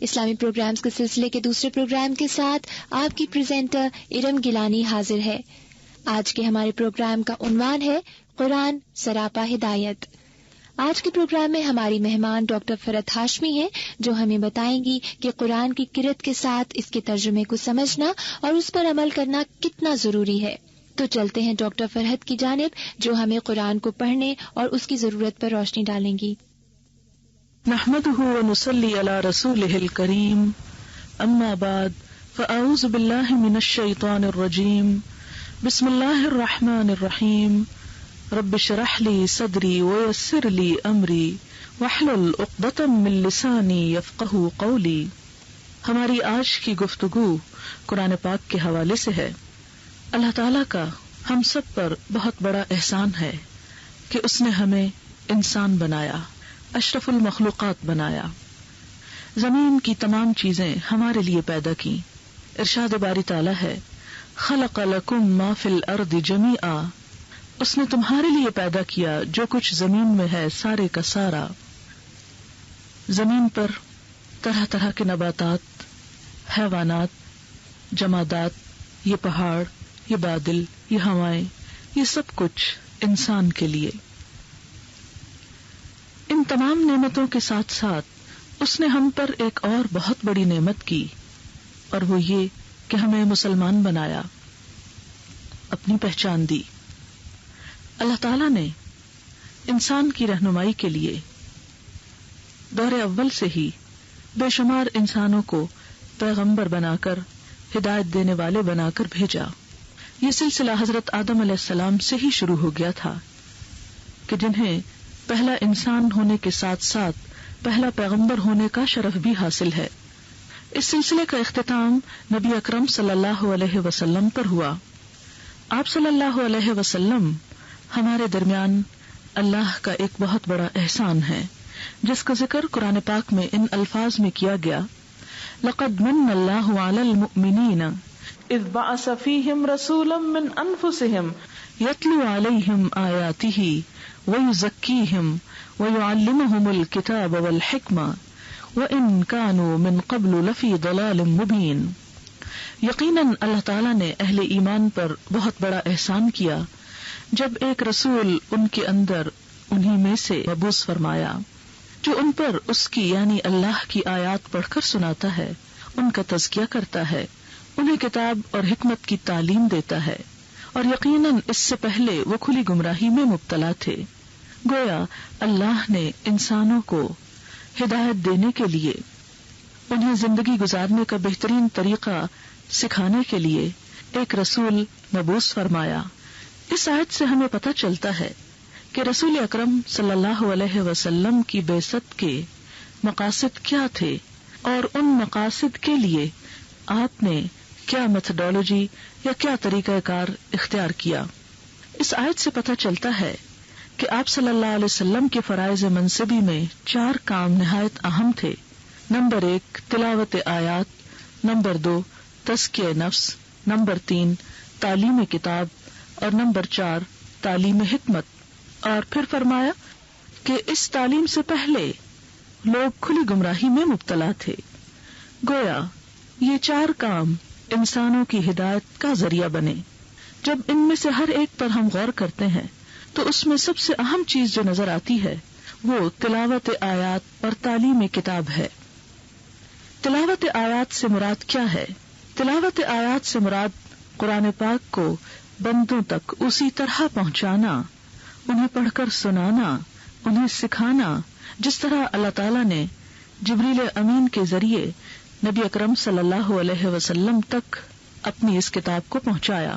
اسلامی پروگرامز کے سلسلے کے دوسرے پروگرام کے ساتھ آپ کی پریزنٹر ارم گیلانی حاضر ہے۔ آج کے ہمارے پروگرام کا عنوان ہے قرآن سراپا ہدایت۔ آج کے پروگرام میں ہماری مہمان ڈاکٹر فرحت ہاشمی ہیں، جو ہمیں بتائیں گی کہ قرآن کی قرأت کے ساتھ اس کے ترجمے کو سمجھنا اور اس پر عمل کرنا کتنا ضروری ہے۔ تو چلتے ہیں ڈاکٹر فرحت کی جانب، جو ہمیں قرآن کو پڑھنے اور اس کی ضرورت پر روشنی ڈالیں گی۔ نحمده ونصلي على رسوله الكريم، اما بعد، فاعوذ بالله من الشيطان الرجيم، بسم الله الرحمن الرحيم، رب اشرح لي صدري ويسر لي امري واحلل عقدة من لساني يفقهوا قولي۔ ہماری آج کی گفتگو قرآن پاک کے حوالے سے ہے۔ اللہ تعالیٰ کا ہم سب پر بہت بڑا احسان ہے کہ اس نے ہمیں انسان بنایا، اشرف المخلوقات بنایا، زمین کی تمام چیزیں ہمارے لیے پیدا کی۔ ارشاد باری تعالیٰ ہے، خلق لکم ما فی الارض جمیعا، اس نے تمہارے لیے پیدا کیا جو کچھ زمین میں ہے سارے کا سارا۔ زمین پر طرح طرح کے نباتات، حیوانات، جمادات، یہ پہاڑ، یہ بادل، یہ ہوائیں، یہ سب کچھ انسان کے لیے۔ ان تمام نعمتوں کے ساتھ ساتھ اس نے ہم پر ایک اور بہت بڑی نعمت کی، اور وہ یہ کہ ہمیں مسلمان بنایا، اپنی پہچان دی۔ اللہ تعالیٰ نے انسان کی رہنمائی کے لیے دور اول سے ہی بے شمار انسانوں کو پیغمبر بنا کر، ہدایت دینے والے بنا کر بھیجا۔ یہ سلسلہ حضرت آدم علیہ السلام سے ہی شروع ہو گیا تھا کہ جنہیں پہلا انسان ہونے کے ساتھ ساتھ پہلا پیغمبر ہونے کا شرف بھی حاصل ہے۔ اس سلسلے کا اختتام نبی اکرم صلی اللہ علیہ وسلم پر ہوا۔ آپ صلی اللہ علیہ وسلم ہمارے درمیان اللہ کا ایک بہت بڑا احسان ہے، جس کا ذکر قرآن پاک میں ان الفاظ میں کیا گیا، لقد من اللہ علی المؤمنین اذ بعث فیہم رسولا من انفسہم یتلو علیہم آیاتہ وَيُزَكِّيهِمْ وَيُعَلِّمُهُمُ الْكِتَابَ وَالْحِكْمَةَ وَإِنْ كَانُوا مِنْ قَبْلُ لَفِي ضَلَالٍ مُبِينٍ۔ یقیناً اللہ تعالیٰ نے اہل ایمان پر بہت بڑا احسان کیا جب ایک رسول ان کے اندر انہی میں سے مبعوث فرمایا، جو ان پر اس کی یعنی اللہ کی آیات پڑھ کر سناتا ہے، ان کا تزکیہ کرتا ہے، انہیں کتاب اور حکمت کی تعلیم دیتا ہے، اور یقیناً اس سے پہلے وہ کھلی گمراہی میں مبتلا تھے۔ گویا اللہ نے انسانوں کو ہدایت دینے کے لیے، انہیں زندگی گزارنے کا بہترین طریقہ سکھانے کے لیے ایک رسول مبعوث فرمایا۔ اس آیت سے ہمیں پتہ چلتا ہے کہ رسول اکرم صلی اللہ علیہ وسلم کی بعثت کے مقاصد کیا تھے، اور ان مقاصد کے لیے آپ نے کیا میتھڈالوجی یا کیا طریقہ کار اختیار کیا۔ اس آیت سے پتہ چلتا ہے کہ آپ صلی اللہ علیہ وسلم کے فرائض منصبی میں 4 کام نہایت اہم تھے۔ نمبر 1 تلاوت آیات، نمبر 2 تزکیہ نفس، نمبر 3 تعلیم کتاب، اور نمبر 4 تعلیم حکمت۔ اور پھر فرمایا کہ اس تعلیم سے پہلے لوگ کھلی گمراہی میں مبتلا تھے۔ گویا یہ 4 کام انسانوں کی ہدایت کا ذریعہ بنے۔ جب ان میں سے ہر ایک پر ہم غور کرتے ہیں تو اس میں سب سے اہم چیز جو نظر آتی ہے وہ تلاوت آیات اور تعلیم کتاب ہے۔ تلاوت آیات سے مراد کیا ہے؟ تلاوت آیات سے مراد قرآن پاک کو بندوں تک اسی طرح پہنچانا، انہیں پڑھ کر سنانا، انہیں سکھانا جس طرح اللہ تعالیٰ نے جبریل امین کے ذریعے نبی اکرم صلی اللہ علیہ وسلم تک اپنی اس کتاب کو پہنچایا۔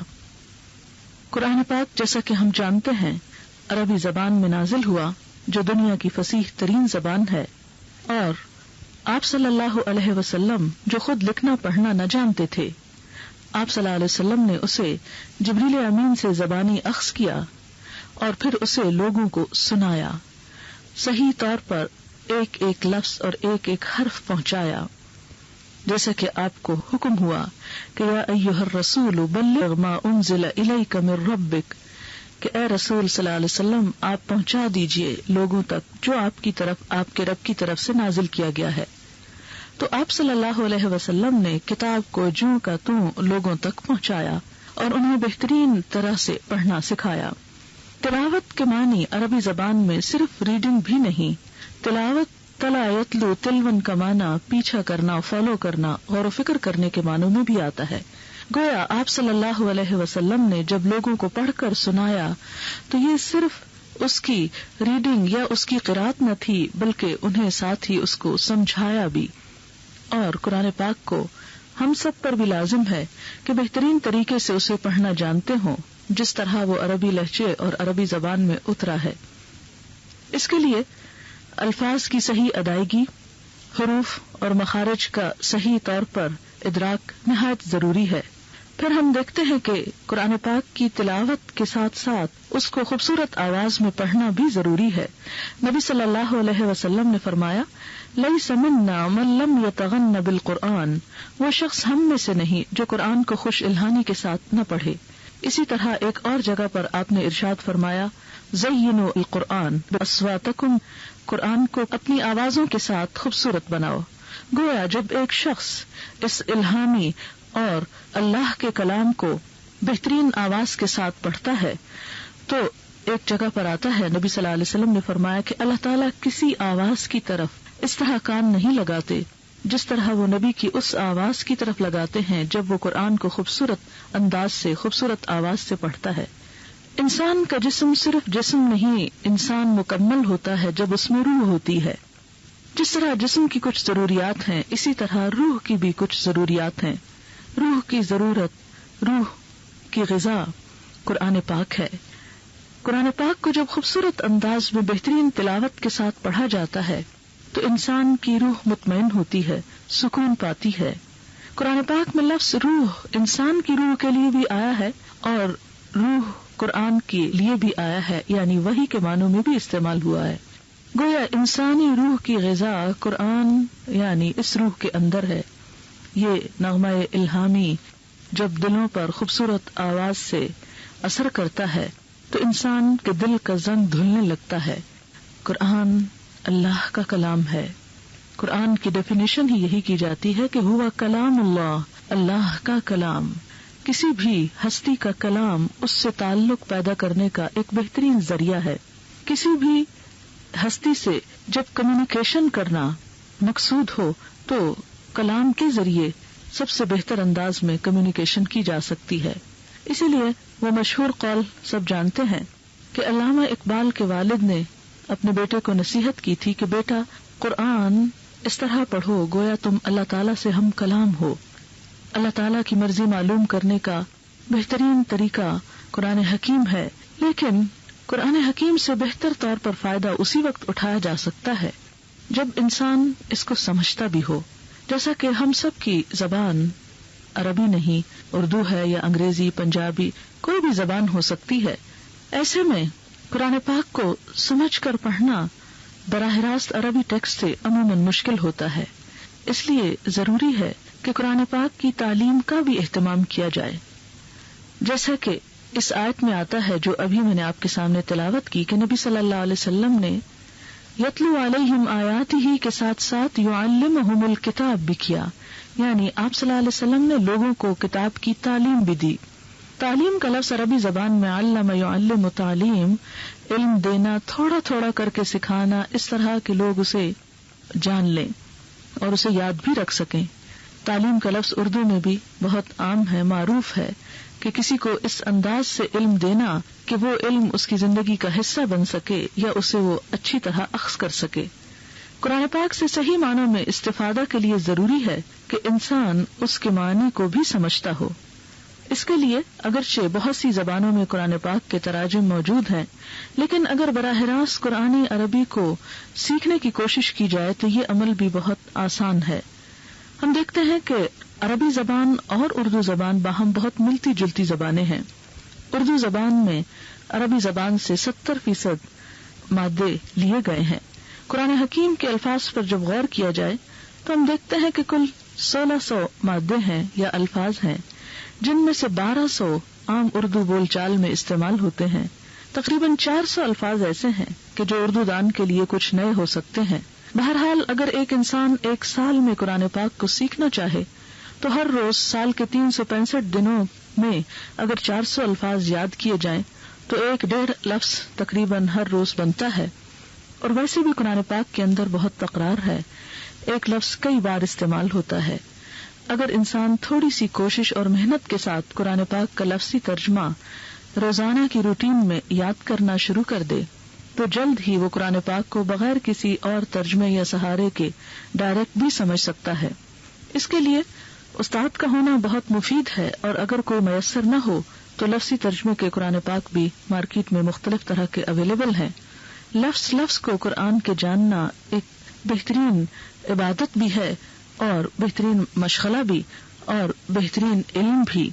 قرآن پاک جیسا کہ ہم جانتے ہیں عربی زبان میں نازل ہوا، جو دنیا کی فصیح ترین زبان ہے، اور آپ صلی اللہ علیہ وسلم جو خود لکھنا پڑھنا نہ جانتے تھے، آپ صلی اللہ علیہ وسلم نے اسے جبریل امین سے زبانی اخذ کیا اور پھر اسے لوگوں کو سنایا، صحیح طور پر ایک ایک لفظ اور ایک ایک حرف پہنچایا، جیسا کہ آپ کو حکم ہوا کہ یا ایھا الرسول بلغ ما انزل الیک من ربک، کہ اے رسول صلی اللہ علیہ وسلم آپ پہنچا دیجئے لوگوں تک جو آپ کی طرف، آپ کے رب کی طرف سے نازل کیا گیا ہے۔ تو آپ صلی اللہ علیہ وسلم نے کتاب کو جوں کا توں لوگوں تک پہنچایا اور انہیں بہترین طرح سے پڑھنا سکھایا۔ تلاوت کے معنی عربی زبان میں صرف ریڈنگ بھی نہیں، تلاوت تلا یتلو تلون کا معنی پیچھا کرنا، فالو کرنا، غور و فکر کرنے کے معنوں میں بھی آتا ہے۔ گویا آپ صلی اللہ علیہ وسلم نے جب لوگوں کو پڑھ کر سنایا تو یہ صرف اس کی ریڈنگ یا اس کی قرات نہ تھی، بلکہ انہیں ساتھ ہی اس کو سمجھایا بھی۔ اور قرآن پاک کو ہم سب پر بھی لازم ہے کہ بہترین طریقے سے اسے پڑھنا جانتے ہوں، جس طرح وہ عربی لہجے اور عربی زبان میں اترا ہے۔ اس کے لیے الفاظ کی صحیح ادائیگی، حروف اور مخارج کا صحیح طور پر ادراک نہایت ضروری ہے۔ پھر ہم دیکھتے ہیں کہ قرآن پاک کی تلاوت کے ساتھ ساتھ اس کو خوبصورت آواز میں پڑھنا بھی ضروری ہے۔ نبی صلی اللہ علیہ وسلم نے فرمایا، لیس منا من لم یتغن بالقرآن، وہ شخص ہم میں سے نہیں جو قرآن کو خوش الحانی کے ساتھ نہ پڑھے۔ اسی طرح ایک اور جگہ پر آپ نے ارشاد فرمایا، زینوا القرآن باصواتکم، قرآن کو اپنی آوازوں کے ساتھ خوبصورت بناؤ۔ گویا جب ایک شخص اس الہامی اور اللہ کے کلام کو بہترین آواز کے ساتھ پڑھتا ہے تو ایک جگہ پر آتا ہے، نبی صلی اللہ علیہ وسلم نے فرمایا کہ اللہ تعالیٰ کسی آواز کی طرف اس طرح کان نہیں لگاتے جس طرح وہ نبی کی اس آواز کی طرف لگاتے ہیں جب وہ قرآن کو خوبصورت انداز سے، خوبصورت آواز سے پڑھتا ہے۔ انسان کا جسم صرف جسم نہیں، انسان مکمل ہوتا ہے جب اس میں روح ہوتی ہے۔ جس طرح جسم کی کچھ ضروریات ہیں، اسی طرح روح کی بھی کچھ ضروریات ہیں۔ روح کی ضرورت، روح کی غذا قرآن پاک ہے۔ قرآن پاک کو جب خوبصورت انداز میں بہترین تلاوت کے ساتھ پڑھا جاتا ہے تو انسان کی روح مطمئن ہوتی ہے، سکون پاتی ہے۔ قرآن پاک میں لفظ روح انسان کی روح کے لیے بھی آیا ہے اور روح قرآن کے لیے بھی آیا ہے، یعنی وحی کے معنوں میں بھی استعمال ہوا ہے۔ گویا انسانی روح کی غذا قرآن یعنی اس روح کے اندر ہے۔ یہ نغمہ الہامی جب دلوں پر خوبصورت آواز سے اثر کرتا ہے تو انسان کے دل کا زنگ دھلنے لگتا ہے۔ قرآن اللہ کا کلام ہے۔ قرآن کی ڈیفینیشن ہی یہی کی جاتی ہے کہ ہوا کلام اللہ، اللہ کا کلام۔ کسی بھی ہستی کا کلام اس سے تعلق پیدا کرنے کا ایک بہترین ذریعہ ہے۔ کسی بھی ہستی سے جب کمیونیکیشن کرنا مقصود ہو تو کلام کے ذریعے سب سے بہتر انداز میں کمیونیکیشن کی جا سکتی ہے۔ اسی لیے وہ مشہور قول سب جانتے ہیں کہ علامہ اقبال کے والد نے اپنے بیٹے کو نصیحت کی تھی کہ بیٹا قرآن اس طرح پڑھو گویا تم اللہ تعالیٰ سے ہم کلام ہو۔ اللہ تعالیٰ کی مرضی معلوم کرنے کا بہترین طریقہ قرآن حکیم ہے، لیکن قرآن حکیم سے بہتر طور پر فائدہ اسی وقت اٹھایا جا سکتا ہے جب انسان اس کو سمجھتا بھی ہو۔ جیسا کہ ہم سب کی زبان عربی نہیں، اردو ہے یا انگریزی، پنجابی، کوئی بھی زبان ہو سکتی ہے۔ ایسے میں قرآن پاک کو سمجھ کر پڑھنا براہ راست عربی ٹیکسٹ سے عموماً مشکل ہوتا ہے۔ اس لیے ضروری ہے کہ قرآن پاک کی تعلیم کا بھی اہتمام کیا جائے، جیسا کہ اس آیت میں آتا ہے جو ابھی میں نے آپ کے سامنے تلاوت کی کہ نبی صلی اللہ علیہ وسلم نے یتلو علیہم آیاتہ کے ساتھ ساتھ یعلمہم الکتاب بھی کیا، یعنی آپ صلی اللہ علیہ وسلم نے لوگوں کو کتاب کی تعلیم بھی دی۔ تعلیم کا لفظ عربی زبان میں علم یعلم تعلیم، علم دینا، تھوڑا تھوڑا کر کے سکھانا، اس طرح کہ لوگ اسے جان لیں اور اسے یاد بھی رکھ سکیں۔ تعلیم کا لفظ اردو میں بھی بہت عام ہے، معروف ہے کہ کسی کو اس انداز سے علم دینا کہ وہ علم اس کی زندگی کا حصہ بن سکے یا اسے وہ اچھی طرح اخذ کر سکے۔ قرآن پاک سے صحیح معنوں میں استفادہ کے لیے ضروری ہے کہ انسان اس کے معنی کو بھی سمجھتا ہو۔ اس کے لیے اگرچہ بہت سی زبانوں میں قرآن پاک کے تراجم موجود ہیں، لیکن اگر براہ راست قرآنی عربی کو سیکھنے کی کوشش کی جائے تو یہ عمل بھی بہت آسان ہے۔ ہم دیکھتے ہیں کہ عربی زبان اور اردو زبان باہم بہت ملتی جلتی زبانیں ہیں۔ اردو زبان میں عربی زبان سے 70% مادے لیے گئے ہیں۔ قرآن حکیم کے الفاظ پر جب غور کیا جائے تو ہم دیکھتے ہیں کہ کل 1600 مادے ہیں یا الفاظ ہیں، جن میں سے 1200 عام اردو بول چال میں استعمال ہوتے ہیں۔ تقریباً 400 الفاظ ایسے ہیں کہ جو اردو دان کے لیے کچھ نئے ہو سکتے ہیں، بہرحال اگر ایک انسان 1 سال میں قرآن پاک کو سیکھنا چاہے تو ہر روز سال کے 365 دنوں میں اگر 400 الفاظ یاد کیے جائیں تو 1.5 لفظ تقریباً ہر روز بنتا ہے. اور ویسے بھی قرآن پاک کے اندر بہت تکرار ہے، ایک لفظ کئی بار استعمال ہوتا ہے. اگر انسان تھوڑی سی کوشش اور محنت کے ساتھ قرآن پاک کا لفظی ترجمہ روزانہ کی روٹین میں یاد کرنا شروع کر دے تو جلد ہی وہ قرآن پاک کو بغیر کسی اور ترجمے یا سہارے کے ڈائریکٹ بھی سمجھ سکتا ہے. اس کے لیے استاد کا ہونا بہت مفید ہے، اور اگر کوئی میسر نہ ہو تو لفظی ترجمے کے قرآن پاک بھی مارکیٹ میں مختلف طرح کے اویلیبل ہیں. لفظ کو قرآن کے جاننا ایک بہترین عبادت بھی ہے اور بہترین مشغلہ بھی اور بہترین علم بھی.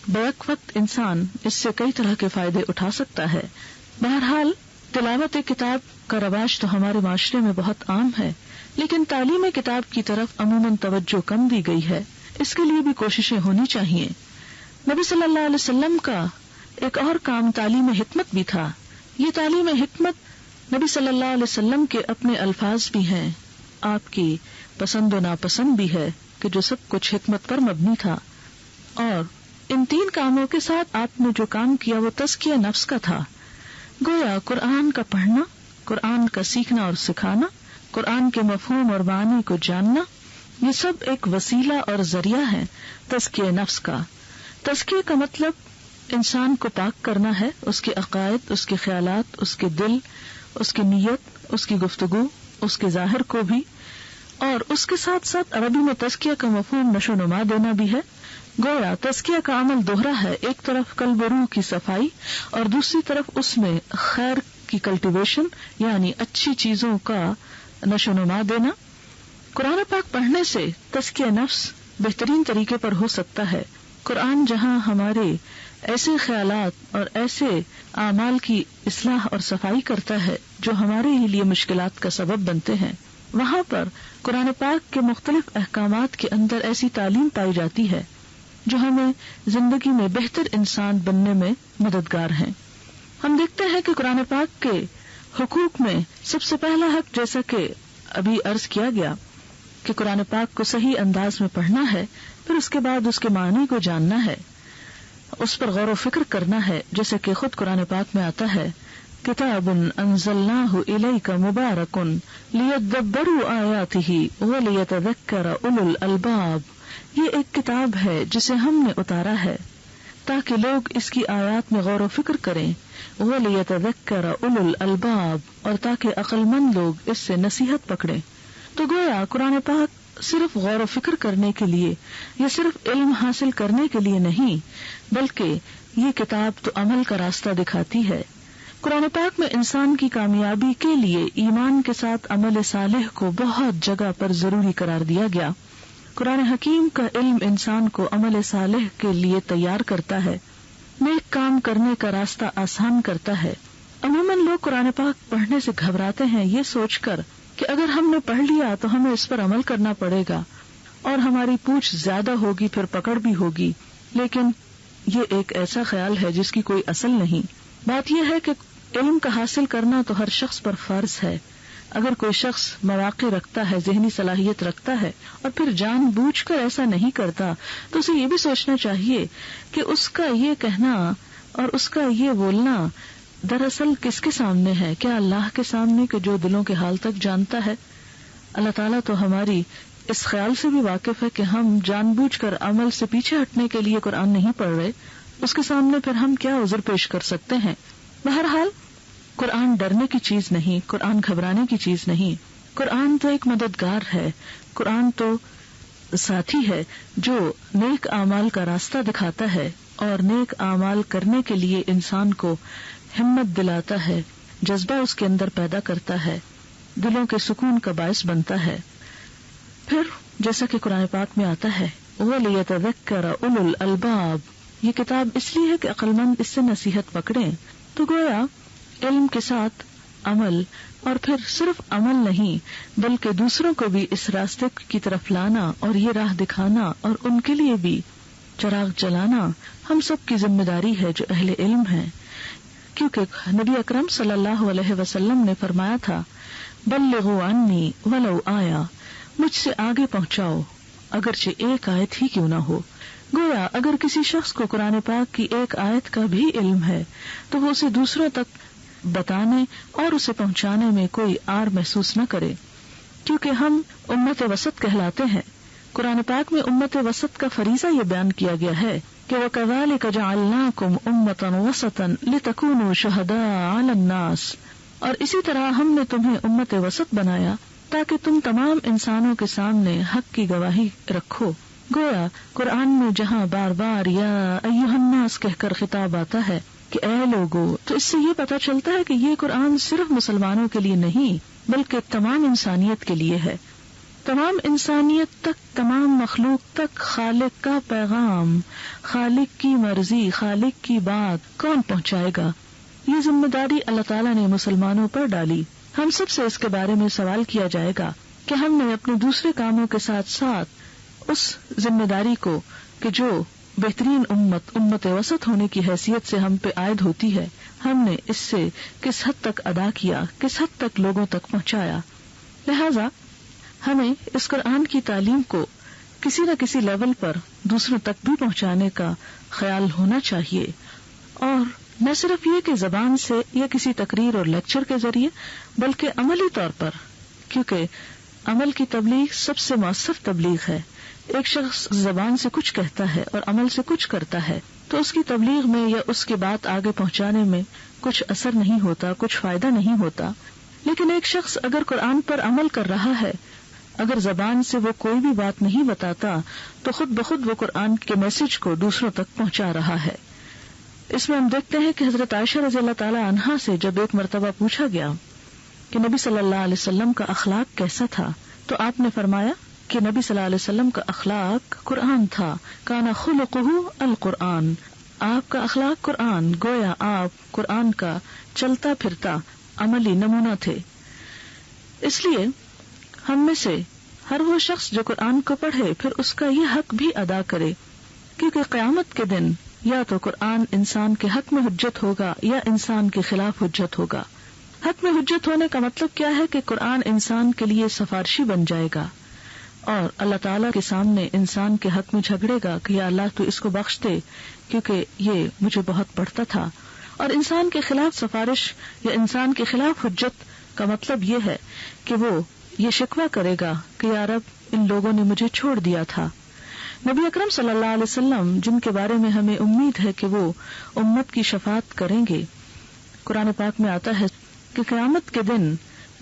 بیک وقت انسان اس سے کئی طرح کے فائدے اٹھا سکتا ہے. بہرحال تلاوت کتاب کا رواج تو ہمارے معاشرے میں بہت عام ہے، لیکن تعلیم کتاب کی طرف عموماً توجہ کم دی گئی ہے. اس کے لیے بھی کوششیں ہونی چاہیے. نبی صلی اللہ علیہ وسلم کا ایک اور کام تعلیم حکمت بھی تھا. یہ تعلیم حکمت نبی صلی اللہ علیہ وسلم کے اپنے الفاظ بھی ہیں، آپ کی پسند و ناپسند بھی ہے کہ جو سب کچھ حکمت پر مبنی تھا. اور ان 3 کاموں کے ساتھ آپ نے جو کام کیا وہ تزکیہ نفس کا تھا. گویا قرآن کا پڑھنا، قرآن کا سیکھنا اور سکھانا، قرآن کے مفہوم اور معنی کو جاننا، یہ سب ایک وسیلہ اور ذریعہ ہے تزکیہ نفس کا. تزکیہ کا مطلب انسان کو پاک کرنا ہے، اس کے عقائد، اس کے خیالات، اس کے دل، اس کی نیت، اس کی گفتگو، اس کے ظاہر کو بھی، اور اس کے ساتھ ساتھ عربی میں تزکیہ کا مفہوم نشو و نما دینا بھی ہے. گویا تزکیہ کا عمل دوہرا ہے، ایک طرف قلب و روح کی صفائی اور دوسری طرف اس میں خیر کی کلٹیویشن یعنی اچھی چیزوں کا نشو و نما دینا. قرآن پاک پڑھنے سے تزکیہ نفس بہترین طریقے پر ہو سکتا ہے. قرآن جہاں ہمارے ایسے خیالات اور ایسے اعمال کی اصلاح اور صفائی کرتا ہے جو ہمارے ہی لیے مشکلات کا سبب بنتے ہیں، وہاں پر قرآن پاک کے مختلف احکامات کے اندر ایسی تعلیم پائی جاتی ہے جو ہمیں زندگی میں بہتر انسان بننے میں مددگار ہیں. ہم دیکھتے ہیں کہ قرآن پاک کے حقوق میں سب سے پہلا حق، جیسا کہ ابھی عرض کیا گیا، کہ قرآن پاک کو صحیح انداز میں پڑھنا ہے، پھر اس کے بعد اس کے معنی کو جاننا ہے، اس پر غور و فکر کرنا ہے. جیسے کہ خود قرآن پاک میں آتا ہے، کتاب انزلناہ الیک مبارک لیدبروا آیاتہ ولیتذکر اولو الالباب. یہ ایک کتاب ہے جسے ہم نے اتارا ہے تاکہ لوگ اس کی آیات میں غور و فکر کریں، ولیتذکر اولو الالباب، اور تاکہ عقل مند لوگ اس سے نصیحت پکڑیں. تو گویا قرآن پاک صرف غور و فکر کرنے کے لیے یا صرف علم حاصل کرنے کے لیے نہیں، بلکہ یہ کتاب تو عمل کا راستہ دکھاتی ہے. قرآن پاک میں انسان کی کامیابی کے لیے ایمان کے ساتھ عمل صالح کو بہت جگہ پر ضروری قرار دیا گیا. قرآن حکیم کا علم انسان کو عمل صالح کے لیے تیار کرتا ہے، نیک کام کرنے کا راستہ آسان کرتا ہے. عموماً لوگ قرآن پاک پڑھنے سے گھبراتے ہیں یہ سوچ کر کہ اگر ہم نے پڑھ لیا تو ہمیں اس پر عمل کرنا پڑے گا اور ہماری پوچھ زیادہ ہوگی، پھر پکڑ بھی ہوگی. لیکن یہ ایک ایسا خیال ہے جس کی کوئی اصل نہیں. بات یہ ہے کہ علم کا حاصل کرنا تو ہر شخص پر فرض ہے. اگر کوئی شخص مواقع رکھتا ہے، ذہنی صلاحیت رکھتا ہے اور پھر جان بوجھ کر ایسا نہیں کرتا تو اسے یہ بھی سوچنا چاہیے کہ اس کا یہ کہنا اور اس کا یہ بولنا دراصل کس کے سامنے ہے؟ کیا اللہ کے سامنے کہ جو دلوں کے حال تک جانتا ہے؟ اللہ تعالیٰ تو ہماری اس خیال سے بھی واقف ہے کہ ہم جان بوجھ کر عمل سے پیچھے ہٹنے کے لیے قرآن نہیں پڑھ رہے، اس کے سامنے پھر ہم کیا عذر پیش کر سکتے ہیں؟ بہرحال قرآن ڈرنے کی چیز نہیں، قرآن گھبرانے کی چیز نہیں. قرآن تو ایک مددگار ہے، قرآن تو ساتھی ہے جو نیک اعمال کا راستہ دکھاتا ہے اور نیک اعمال کرنے کے لیے انسان کو ہمت دلاتا ہے، جذبہ اس کے اندر پیدا کرتا ہے، دلوں کے سکون کا باعث بنتا ہے. پھر جیسا کہ قرآن پاک میں آتا ہے وَلِيَتَذَكَّرَ أُولُو الْأَلْبَابِ، یہ کتاب اس لیے ہے کہ عقل مند اس سے نصیحت پکڑیں. تو گویا علم کے ساتھ عمل، اور پھر صرف عمل نہیں بلکہ دوسروں کو بھی اس راستے کی طرف لانا اور یہ راہ دکھانا اور ان کے لیے بھی چراغ جلانا ہم سب کی ذمہ داری ہے جو اہل علم ہیں. کیونکہ نبی اکرم صلی اللہ علیہ وسلم نے فرمایا تھا بلغوا عنی ولو آیا، مجھ سے آگے پہنچاؤ اگرچہ ایک آیت ہی کیوں نہ ہو۔ گویا اگر کسی شخص کو قرآن پاک کی ایک آیت کا بھی علم ہے تو وہ اسے دوسروں تک بتانے اور اسے پہنچانے میں کوئی عار محسوس نہ کرے، کیونکہ ہم امت وسط کہلاتے ہیں۔ قرآن پاک میں امت وسط کا فریضہ یہ بیان کیا گیا ہے کہ وَكَذَلِكَ جَعَلْنَاكُمْ أُمَّةً وَسَطًا لِتَكُونُوا شُهَدَاءَ عَلَى النَّاسِ، اور اسی طرح ہم نے تمہیں امت وسط بنایا تاکہ تم تمام انسانوں کے سامنے حق کی گواہی رکھو۔ گویا قرآن میں جہاں بار بار یا ایھا الناس کہہ کر خطاب آتا ہے کہ اے لوگو، تو اس سے یہ پتہ چلتا ہے کہ یہ قرآن صرف مسلمانوں کے لیے نہیں بلکہ تمام انسانیت کے لیے ہے۔ تمام انسانیت تک، تمام مخلوق تک خالق کا پیغام، خالق کی مرضی، خالق کی بات کون پہنچائے گا؟ یہ ذمہ داری اللہ تعالیٰ نے مسلمانوں پر ڈالی۔ ہم سب سے اس کے بارے میں سوال کیا جائے گا کہ ہم نے اپنے دوسرے کاموں کے ساتھ ساتھ اس ذمہ داری کو کہ جو بہترین امت وسط ہونے کی حیثیت سے ہم پہ عائد ہوتی ہے، ہم نے اس سے کس حد تک ادا کیا، کس حد تک لوگوں تک پہنچایا۔ لہذا ہمیں اس قرآن کی تعلیم کو کسی نہ کسی لیول پر دوسروں تک بھی پہنچانے کا خیال ہونا چاہیے، اور نہ صرف یہ کہ زبان سے یا کسی تقریر اور لیکچر کے ذریعے بلکہ عملی طور پر، کیونکہ عمل کی تبلیغ سب سے مؤثر تبلیغ ہے۔ ایک شخص زبان سے کچھ کہتا ہے اور عمل سے کچھ کرتا ہے تو اس کی تبلیغ میں یا اس کی بات آگے پہنچانے میں کچھ اثر نہیں ہوتا، کچھ فائدہ نہیں ہوتا۔ لیکن ایک شخص اگر قرآن پر عمل کر رہا ہے، اگر زبان سے وہ کوئی بھی بات نہیں بتاتا تو خود بخود وہ قرآن کے میسج کو دوسروں تک پہنچا رہا ہے۔ اس میں ہم دیکھتے ہیں کہ حضرت عائشہ رضی اللہ تعالی عنہا سے جب ایک مرتبہ پوچھا گیا کہ نبی صلی اللہ علیہ وسلم کا اخلاق کیسا تھا، تو آپ نے فرمایا کہ نبی صلی اللہ علیہ وسلم کا اخلاق قرآن تھا، کانا خلقہ القرآن، آپ کا اخلاق قرآن، گویا آپ قرآن کا چلتا پھرتا عملی نمونہ تھے۔ اس لیے ہم میں سے ہر وہ شخص جو قرآن کو پڑھے پھر اس کا یہ حق بھی ادا کرے، کیونکہ قیامت کے دن یا تو قرآن انسان کے حق میں حجت ہوگا یا انسان کے خلاف حجت ہوگا۔ حق میں حجت ہونے کا مطلب کیا ہے کہ قرآن انسان کے لیے سفارشی بن جائے گا اور اللہ تعالیٰ کے سامنے انسان کے حق میں جھگڑے گا کہ یا اللہ تو اس کو بخش دے کیونکہ یہ مجھے بہت پڑھتا تھا۔ اور انسان کے خلاف سفارش یا انسان کے خلاف حجت کا مطلب یہ ہے کہ وہ یہ شکوہ کرے گا کہ یا رب ان لوگوں نے مجھے چھوڑ دیا تھا۔ نبی اکرم صلی اللہ علیہ وسلم جن کے بارے میں ہمیں امید ہے کہ وہ امت کی شفاعت کریں گے، قرآن پاک میں آتا ہے کہ قیامت کے دن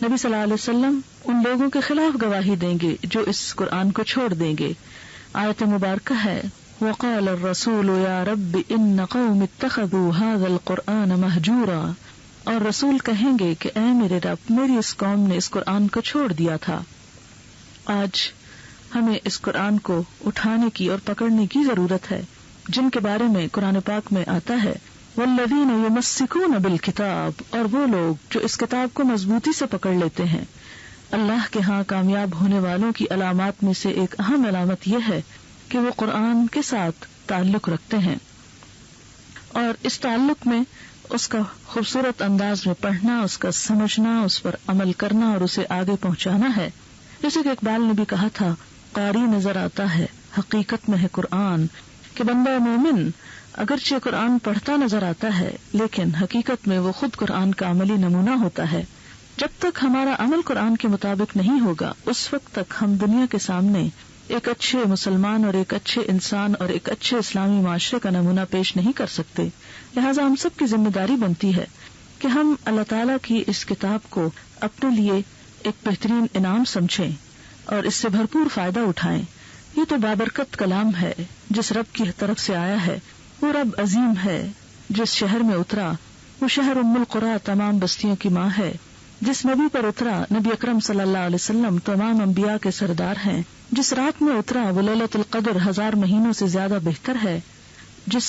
نبی صلی اللہ علیہ وسلم ان لوگوں کے خلاف گواہی دیں گے جو اس قرآن کو چھوڑ دیں گے۔ آیت مبارکہ ہے وقال الرسول یا رب ان قوم اتخذوا هذا القرآن مہجورا، اور رسول کہیں گے کہ اے میرے رب میری اس قوم نے اس قرآن کو چھوڑ دیا تھا۔ آج ہمیں اس قرآن کو اٹھانے کی اور پکڑنے کی ضرورت ہے، جن کے بارے میں قرآن پاک میں آتا ہے والذین یمسکون بالکتاب، اور وہ لوگ جو اس کتاب کو مضبوطی سے پکڑ لیتے ہیں۔ اللہ کے ہاں کامیاب ہونے والوں کی علامات میں سے ایک اہم علامت یہ ہے کہ وہ قرآن کے ساتھ تعلق رکھتے ہیں، اور اس تعلق میں اس کا خوبصورت انداز میں پڑھنا، اس کا سمجھنا، اس پر عمل کرنا اور اسے آگے پہنچانا ہے۔ جیسے کہ اقبال نے بھی کہا تھا قاری نظر آتا ہے حقیقت میں ہے قرآن، کہ بندہ مومن اگرچہ قرآن پڑھتا نظر آتا ہے لیکن حقیقت میں وہ خود قرآن کا عملی نمونہ ہوتا ہے۔ جب تک ہمارا عمل قرآن کے مطابق نہیں ہوگا اس وقت تک ہم دنیا کے سامنے ایک اچھے مسلمان اور ایک اچھے انسان اور ایک اچھے اسلامی معاشرے کا نمونہ پیش نہیں کر سکتے۔ لہٰذا ہم سب کی ذمہ داری بنتی ہے کہ ہم اللہ تعالیٰ کی اس کتاب کو اپنے لیے ایک بہترین انعام سمجھیں اور اس سے بھرپور فائدہ اٹھائیں۔ یہ تو بابرکت کلام ہے جس رب کی طرف سے آیا ہے، وہ رب عظیم ہے جس شہر میں اترا، وہ شہر ام القریٰ تمام بستیوں کی ماں ہے، جس نبی پر اترا نبی اکرم صلی اللہ علیہ وسلم تمام انبیاء کے سردار ہیں، جس رات میں اترا وہ لیلۃ القدر 1000 مہینوں سے زیادہ بہتر ہے، جس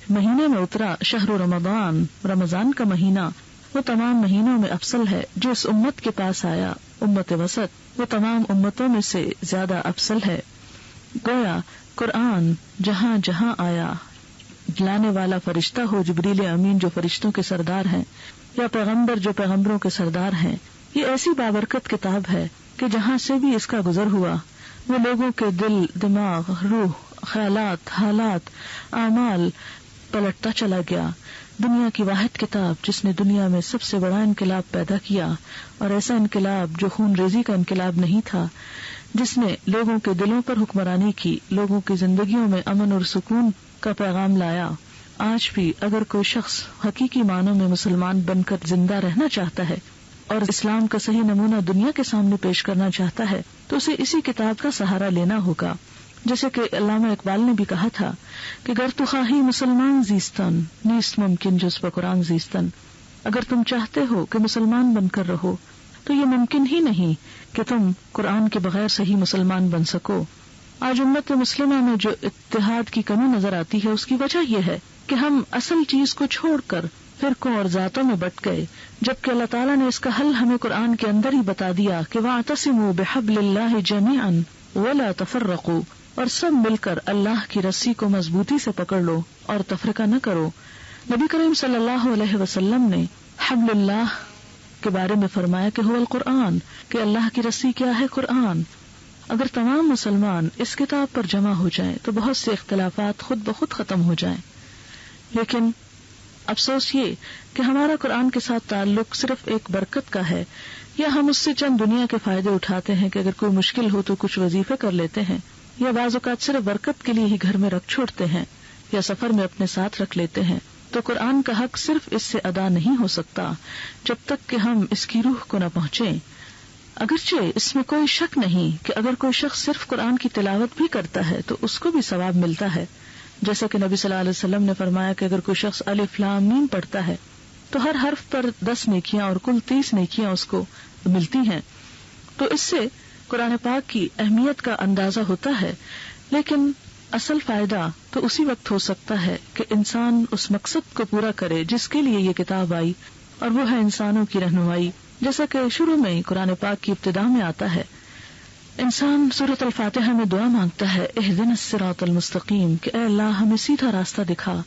مہینے میں اترا شہر رمضان، رمضان کا مہینہ وہ تمام مہینوں میں افضل ہے، جو اس امت کے پاس آیا امت وسط وہ تمام امتوں میں سے زیادہ افضل ہے۔ گویا قرآن جہاں جہاں آیا، لانے والا فرشتہ ہو جبریل امین جو فرشتوں کے سردار ہیں، یا پیغمبر جو پیغمبروں کے سردار ہیں، یہ ایسی بابرکت کتاب ہے کہ جہاں سے بھی اس کا گزر ہوا وہ لوگوں کے دل، دماغ، روح، خیالات، حالات، اعمال پلٹتا چلا گیا. دنیا کی واحد کتاب جس نے دنیا میں سب سے بڑا انقلاب پیدا کیا، اور ایسا انقلاب جو خون ریزی کا انقلاب نہیں تھا، جس نے لوگوں کے دلوں پر حکمرانی کی، لوگوں کی زندگیوں میں امن اور سکون کا پیغام لایا. آج بھی اگر کوئی شخص حقیقی معنوں میں مسلمان بن کر زندہ رہنا چاہتا ہے اور اسلام کا صحیح نمونہ دنیا کے سامنے پیش کرنا چاہتا ہے تو اسے اسی کتاب کا سہارا لینا ہوگا. جیسے کہ علامہ اقبال نے بھی کہا تھا کہ گر تو خواہی مسلمان زیستن نیست ممکن جز بہ قرآن زیستن. اگر تم چاہتے ہو کہ مسلمان بن کر رہو تو یہ ممکن ہی نہیں کہ تم قرآن کے بغیر صحیح مسلمان بن سکو. آج امت مسلمہ میں جو اتحاد کی کمی نظر آتی ہے اس کی وجہ یہ ہے کہ ہم اصل چیز کو چھوڑ کر فرقوں اور ذاتوں میں بٹ گئے، جبکہ اللہ تعالیٰ نے اس کا حل ہمیں قرآن کے اندر ہی بتا دیا کہ وَاعْتَصِمُوا بِحَبْلِ اللَّهِ جَمِيعًا وَلَا تَفَرَّقُوا، اور سب مل کر اللہ کی رسی کو مضبوطی سے پکڑ لو اور تفرقہ نہ کرو. نبی کریم صلی اللہ علیہ وسلم نے حبل اللہ کے بارے میں فرمایا کہ هو القرآن، کہ اللہ کی رسی کیا ہے؟ قرآن. اگر تمام مسلمان اس کتاب پر جمع ہو جائیں تو بہت سے اختلافات خود بخود ختم ہو جائیں. لیکن افسوس یہ کہ ہمارا قرآن کے ساتھ تعلق صرف ایک برکت کا ہے، یا ہم اس سے چند دنیا کے فائدے اٹھاتے ہیں کہ اگر کوئی مشکل ہو تو کچھ وظیفے کر لیتے ہیں، یا بعض اوقات صرف برکت کے لیے ہی گھر میں رکھ چھوڑتے ہیں یا سفر میں اپنے ساتھ رکھ لیتے ہیں. تو قرآن کا حق صرف اس سے ادا نہیں ہو سکتا جب تک کہ ہم اس کی روح کو نہ پہنچیں. اگرچہ اس میں کوئی شک نہیں کہ اگر کوئی شخص صرف قرآن کی تلاوت بھی کرتا ہے تو اس کو بھی ثواب ملتا ہے، جیسا کہ نبی صلی اللہ علیہ وسلم نے فرمایا کہ اگر کوئی شخص الف لام میم پڑھتا ہے تو ہر حرف پر 10 نیکیاں اور کل 30 نیکیاں اس کو ملتی ہیں. تو اس سے قرآن پاک کی اہمیت کا اندازہ ہوتا ہے. لیکن اصل فائدہ تو اسی وقت ہو سکتا ہے کہ انسان اس مقصد کو پورا کرے جس کے لیے یہ کتاب آئی، اور وہ ہے انسانوں کی رہنمائی. جیسا کہ شروع میں ہی قرآن پاک کی ابتدا میں آتا ہے، انسان سورۃ الفاتحہ میں دعا مانگتا ہے اہدنا الصراط المستقیم، کہ اے اللہ ہمیں سیدھا راستہ دکھا.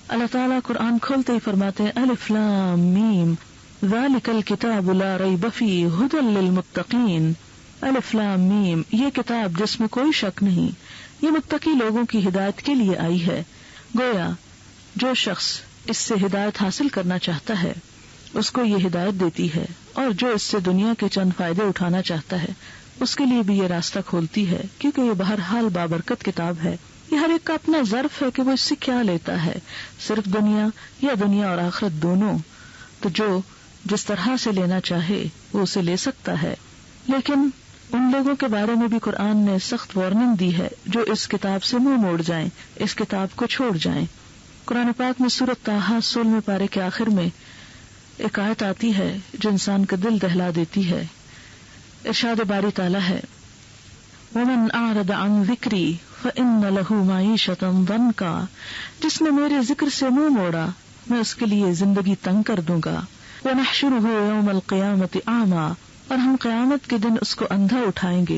اللہ تعالیٰ قرآن کھولتے ہی فرماتے ہیں الف لام میم ذالک الکتاب لا ریب فیہ ھدی للمتقین. الف لام میم، یہ کتاب جس میں کوئی شک نہیں، یہ متقی لوگوں کی ہدایت کے لیے آئی ہے. گویا جو شخص اس سے ہدایت حاصل کرنا چاہتا ہے اس کو یہ ہدایت دیتی ہے، اور جو اس سے دنیا کے چند فائدے اٹھانا چاہتا ہے اس کے لیے بھی یہ راستہ کھولتی ہے، کیونکہ یہ بہرحال بابرکت کتاب ہے. یہ ہر ایک کا اپنا ظرف ہے کہ وہ اس سے کیا لیتا ہے، صرف دنیا یا دنیا اور آخرت دونوں. تو جو جس طرح سے لینا چاہے وہ اسے لے سکتا ہے. لیکن ان لوگوں کے بارے میں بھی قرآن نے سخت وارننگ دی ہے جو اس کتاب سے منہ موڑ جائیں، اس کتاب کو چھوڑ جائیں. قرآن پاک میں سورۃ طٰہٰ 16 پارے کے آخر میں ایک آیت آتی ہے جو انسان کا دل دہلا دیتی ہے. ارشاد باری تعالیٰ ہے وَمَنْ أَعْرَضَ عَنْ ذِكْرِي فَإِنَّ لَهُ مَعِيشَةً ضَنْكًا، جس نے میرے ذکر سے منہ موڑا میں اس کے لیے زندگی تنگ کر دوں گا. وَنَحْشُرُهُ يَوْمَ الْقِيَامَةِ أَعْمَى، اور ہم قیامت کے دن اس کو اندھا اٹھائیں گے.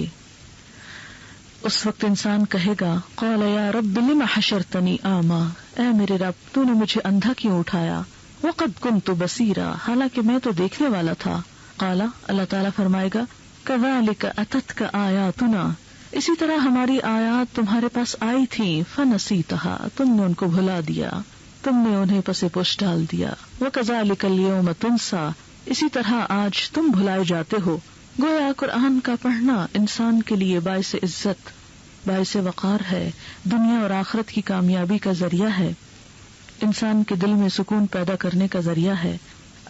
اس وقت انسان کہے گا قال یا رب لم حشرتنی اعمیٰ، اے میرے رب تو نے مجھے اندھا کیوں اٹھایا. وقد كنت بصیرا، حالانکہ میں تو دیکھنے والا تھا. قال، اللہ تعالیٰ فرمائے گا كذلك اتتك آیاتنا، اسی طرح ہماری آیات تمہارے پاس آئی تھیں. فنسیتها، تم نے ان کو بھلا دیا، تم نے انہیں پس پش ڈال دیا. وكذلك اليوم تنسى، اسی طرح آج تم بھلائے جاتے ہو. گویا قرآن کا پڑھنا انسان کے لیے باعث عزت، باعث وقار ہے، دنیا اور آخرت کی کامیابی کا ذریعہ ہے، انسان کے دل میں سکون پیدا کرنے کا ذریعہ ہے.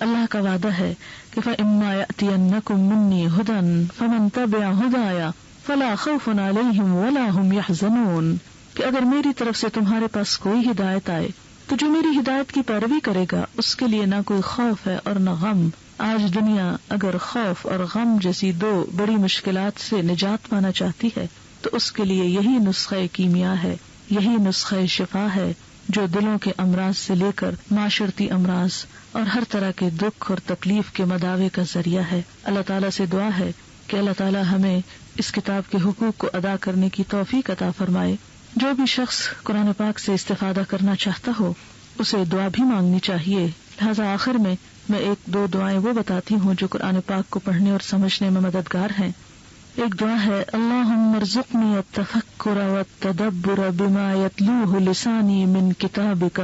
اللہ کا وعدہ ہے کہ فَإِمَّا يَأْتِيَنَّكُم مِّنِّي هُدًى فَمَن تَبِعَ هُدَايَ فَلَا خَوْفٌ عَلَيْهِمْ وَلَا هُمْ يَحْزَنُونَ، کہ اگر میری طرف سے تمہارے پاس کوئی ہدایت آئے تو جو میری ہدایت کی پیروی کرے گا اس کے لیے نہ کوئی خوف ہے اور نہ غم. آج دنیا اگر خوف اور غم جیسی دو بڑی مشکلات سے نجات پانا چاہتی ہے تو اس کے لیے یہی نسخہ کیمیا ہے، یہی نسخہ شفا ہے جو دلوں کے امراض سے لے کر معاشرتی امراض اور ہر طرح کے دکھ اور تکلیف کے مداوے کا ذریعہ ہے. اللہ تعالیٰ سے دعا ہے کہ اللہ تعالیٰ ہمیں اس کتاب کے حقوق کو ادا کرنے کی توفیق عطا فرمائے. جو بھی شخص قرآن پاک سے استفادہ کرنا چاہتا ہو اسے دعا بھی مانگنی چاہیے. لہذا آخر میں ایک دو دعائیں وہ بتاتی ہوں جو قرآن پاک کو پڑھنے اور سمجھنے میں مددگار ہیں. ایک دعا ہے اللہم ارزقنی التفکر والتدبر بما یتلوہ لسانی من کتابک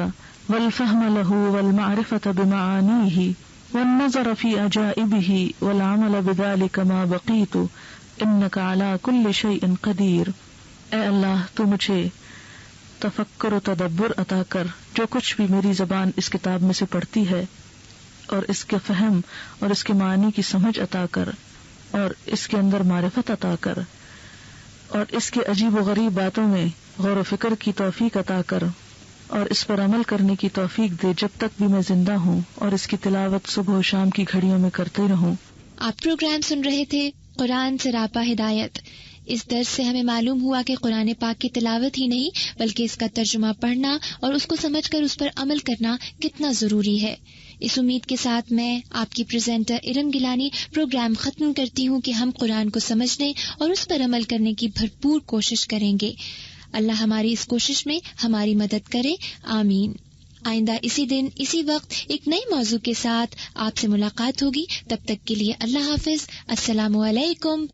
والفہم لہ والمعرفة بمعانیہ والنظر فی عجائبہ والعمل بذلک ما بقیت انک علی کل شیء قدیر. اے اللہ تو مجھے تفکر و تدبر عطا کر جو کچھ بھی میری زبان اس کتاب میں سے پڑھتی ہے، اور اس کے فہم اور اس کے معنی کی سمجھ عطا کر، اور اس کے اندر معرفت عطا کر، اور اس کے عجیب و غریب باتوں میں غور و فکر کی توفیق عطا کر، اور اس پر عمل کرنے کی توفیق دے جب تک بھی میں زندہ ہوں، اور اس کی تلاوت صبح و شام کی گھڑیوں میں کرتے رہوں. آپ پروگرام سن رہے تھے قرآن سراپا ہدایت. اس درس سے ہمیں معلوم ہوا کہ قرآن پاک کی تلاوت ہی نہیں بلکہ اس کا ترجمہ پڑھنا اور اس کو سمجھ کر اس پر عمل کرنا کتنا ضروری ہے. اس امید کے ساتھ میں آپ کی پریزنٹر ارم گیلانی پروگرام ختم کرتی ہوں کہ ہم قرآن کو سمجھنے اور اس پر عمل کرنے کی بھرپور کوشش کریں گے. اللہ ہماری اس کوشش میں ہماری مدد کرے. آمین. آئندہ اسی دن اسی وقت ایک نئے موضوع کے ساتھ آپ سے ملاقات ہوگی. تب تک کے لیے اللہ حافظ. السلام علیکم.